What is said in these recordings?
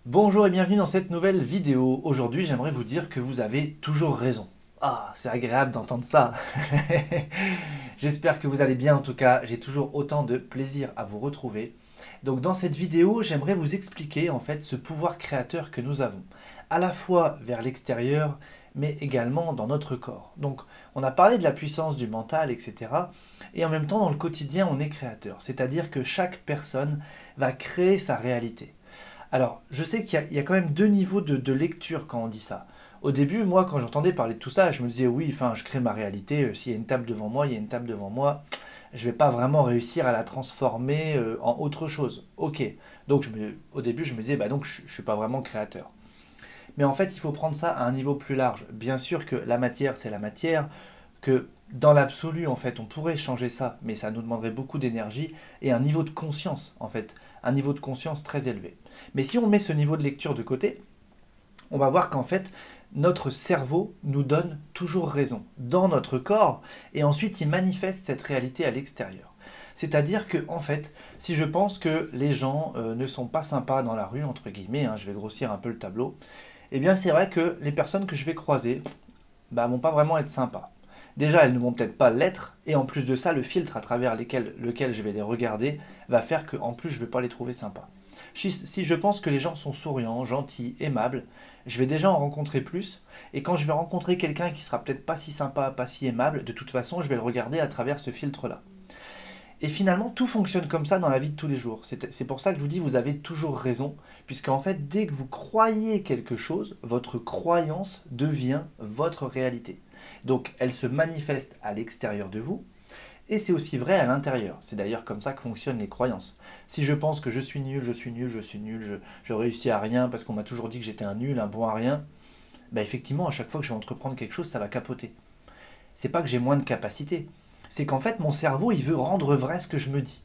Bonjour et bienvenue dans cette nouvelle vidéo. Aujourd'hui, j'aimerais vous dire que vous avez toujours raison. Ah, c'est agréable d'entendre ça. J'espère que vous allez bien en tout cas. J'ai toujours autant de plaisir à vous retrouver. Donc dans cette vidéo, j'aimerais vous expliquer en fait ce pouvoir créateur que nous avons, à la fois vers l'extérieur, mais également dans notre corps. Donc on a parlé de la puissance du mental, etc. Et en même temps, dans le quotidien, on est créateur. C'est-à-dire que chaque personne va créer sa réalité. Alors, je sais qu'il y a quand même deux niveaux de lecture quand on dit ça. Au début, moi, quand j'entendais parler de tout ça, je me disais, oui, enfin, je crée ma réalité, s'il y a une table devant moi, il y a une table devant moi, je ne vais pas vraiment réussir à la transformer en autre chose. Ok. Donc, au début, je me disais, bah donc, je ne suis pas vraiment créateur. Mais en fait, il faut prendre ça à un niveau plus large. Bien sûr que la matière, c'est la matière, que dans l'absolu, en fait, on pourrait changer ça, mais ça nous demanderait beaucoup d'énergie et un niveau de conscience, en fait, un niveau de conscience très élevé. Mais si on met ce niveau de lecture de côté, on va voir qu'en fait, notre cerveau nous donne toujours raison dans notre corps et ensuite il manifeste cette réalité à l'extérieur. C'est-à-dire que, en fait, si je pense que les gens ne sont pas sympas dans la rue, entre guillemets, hein, je vais grossir un peu le tableau, eh bien c'est vrai que les personnes que je vais croiser, bah, vont pas vraiment être sympas. Déjà, elles ne vont peut-être pas l'être, et en plus de ça, le filtre à travers lequel je vais les regarder va faire qu'en plus je ne vais pas les trouver sympas. Si je pense que les gens sont souriants, gentils, aimables, je vais déjà en rencontrer plus, et quand je vais rencontrer quelqu'un qui sera peut-être pas si sympa, pas si aimable, de toute façon, je vais le regarder à travers ce filtre-là. Et finalement, tout fonctionne comme ça dans la vie de tous les jours. C'est pour ça que je vous dis, vous avez toujours raison, puisqu'en fait, dès que vous croyez quelque chose, votre croyance devient votre réalité. Donc, elle se manifeste à l'extérieur de vous, et c'est aussi vrai à l'intérieur. C'est d'ailleurs comme ça que fonctionnent les croyances. Si je pense que je suis nul, je suis nul, je suis nul, je réussis à rien parce qu'on m'a toujours dit que j'étais un nul, un bon à rien, bah effectivement, à chaque fois que je vais entreprendre quelque chose, ça va capoter. C'est pas que j'ai moins de capacité, c'est qu'en fait mon cerveau il veut rendre vrai ce que je me dis.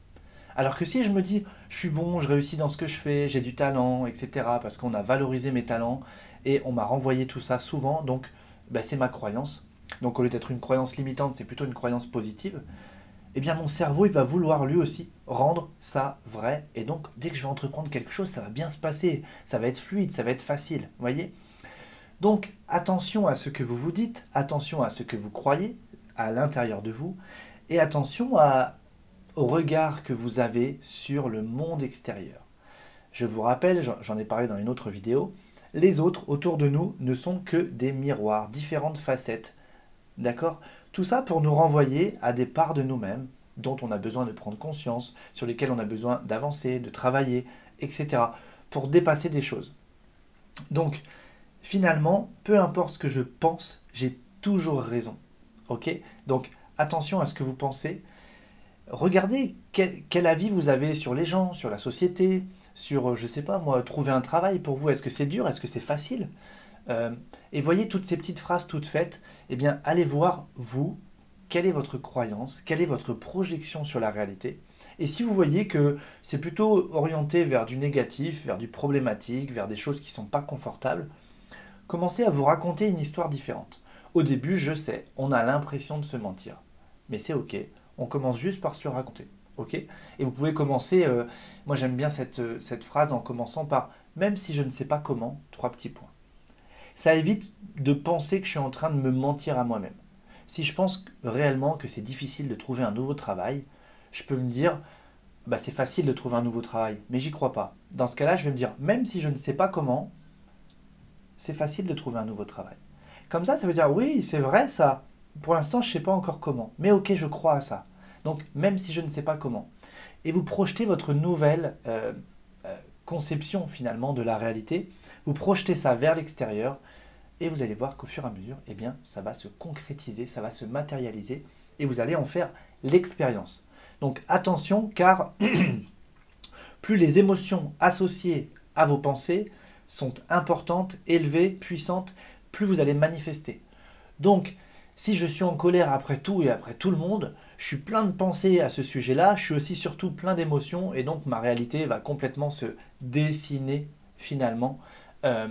Alors que si je me dis je suis bon, je réussis dans ce que je fais, j'ai du talent, etc., parce qu'on a valorisé mes talents et on m'a renvoyé tout ça souvent, donc bah, c'est ma croyance. Donc au lieu d'être une croyance limitante, c'est plutôt une croyance positive. Eh bien mon cerveau il va vouloir lui aussi rendre ça vrai. Et donc dès que je vais entreprendre quelque chose, ça va bien se passer, ça va être fluide, ça va être facile. Vous voyez. Donc attention à ce que vous vous dites, attention à ce que vous croyez à l'intérieur de vous, et attention au regard que vous avez sur le monde extérieur. Je vous rappelle, j'en ai parlé dans une autre vidéo, les autres autour de nous ne sont que des miroirs, différentes facettes. D'accord. Tout ça pour nous renvoyer à des parts de nous-mêmes dont on a besoin de prendre conscience, sur lesquelles on a besoin d'avancer, de travailler, etc. pour dépasser des choses. Donc, finalement, peu importe ce que je pense, j'ai toujours raison. Ok. Donc, attention à ce que vous pensez. Regardez quel avis vous avez sur les gens, sur la société, sur, je sais pas moi, trouver un travail pour vous. Est-ce que c'est dur? Est-ce que c'est facile? Euh, et voyez toutes ces petites phrases toutes faites. Eh bien, allez voir, vous, quelle est votre croyance, quelle est votre projection sur la réalité. Et si vous voyez que c'est plutôt orienté vers du négatif, vers du problématique, vers des choses qui ne sont pas confortables, commencez à vous raconter une histoire différente. Au début, je sais, on a l'impression de se mentir. Mais c'est ok, on commence juste par se le raconter. Ok. Et vous pouvez commencer, moi j'aime bien cette phrase en commençant par même si je ne sais pas comment, trois petits points. Ça évite de penser que je suis en train de me mentir à moi-même. Si je pense réellement que c'est difficile de trouver un nouveau travail, je peux me dire, bah c'est facile de trouver un nouveau travail, mais j'y crois pas. Dans ce cas-là, je vais me dire, même si je ne sais pas comment, c'est facile de trouver un nouveau travail. Comme ça veut dire, oui, c'est vrai ça. Pour l'instant, je ne sais pas encore comment, mais ok, je crois à ça. Donc, même si je ne sais pas comment. Et vous projetez votre nouvelle conception finalement de la réalité, vous projetez ça vers l'extérieur, et vous allez voir qu'au fur et à mesure, eh bien, ça va se concrétiser, ça va se matérialiser, et vous allez en faire l'expérience. Donc attention, car plus les émotions associées à vos pensées sont importantes, élevées, puissantes, plus vous allez manifester. Donc, si je suis en colère après tout et après tout le monde, je suis plein de pensées à ce sujet-là, je suis aussi surtout plein d'émotions, et donc ma réalité va complètement se dessiner finalement. Euh,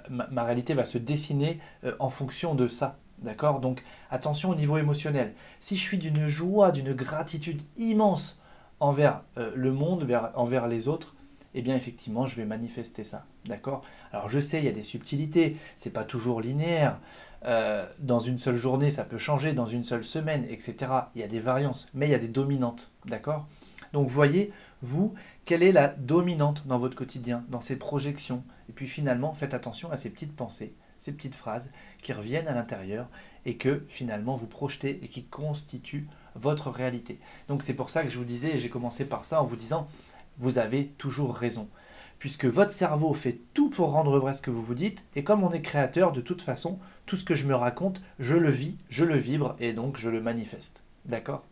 ma réalité va se dessiner en fonction de ça. D'accord. Donc attention au niveau émotionnel. Si je suis d'une joie, d'une gratitude immense envers le monde, envers les autres, eh bien effectivement, je vais manifester ça. D'accord? Alors je sais, il y a des subtilités, c'est pas toujours linéaire. Dans une seule journée, ça peut changer, dans une seule semaine, etc. Il y a des variances, mais il y a des dominantes. D'accord? Donc voyez, vous, quelle est la dominante dans votre quotidien, dans ces projections? Et puis finalement, faites attention à ces petites pensées, ces petites phrases qui reviennent à l'intérieur et que finalement vous projetez et qui constituent votre réalité. Donc c'est pour ça que je vous disais, et j'ai commencé par ça en vous disant, vous avez toujours raison. Puisque votre cerveau fait tout pour rendre vrai ce que vous vous dites, et comme on est créateur, de toute façon, tout ce que je me raconte, je le vis, je le vibre, et donc je le manifeste. D'accord?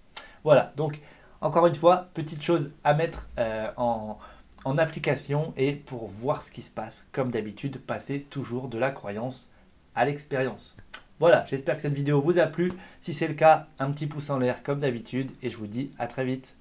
Voilà, donc encore une fois, petite chose à mettre en application, et pour voir ce qui se passe, comme d'habitude, passez toujours de la croyance à l'expérience. Voilà, j'espère que cette vidéo vous a plu. Si c'est le cas, un petit pouce en l'air comme d'habitude, et je vous dis à très vite.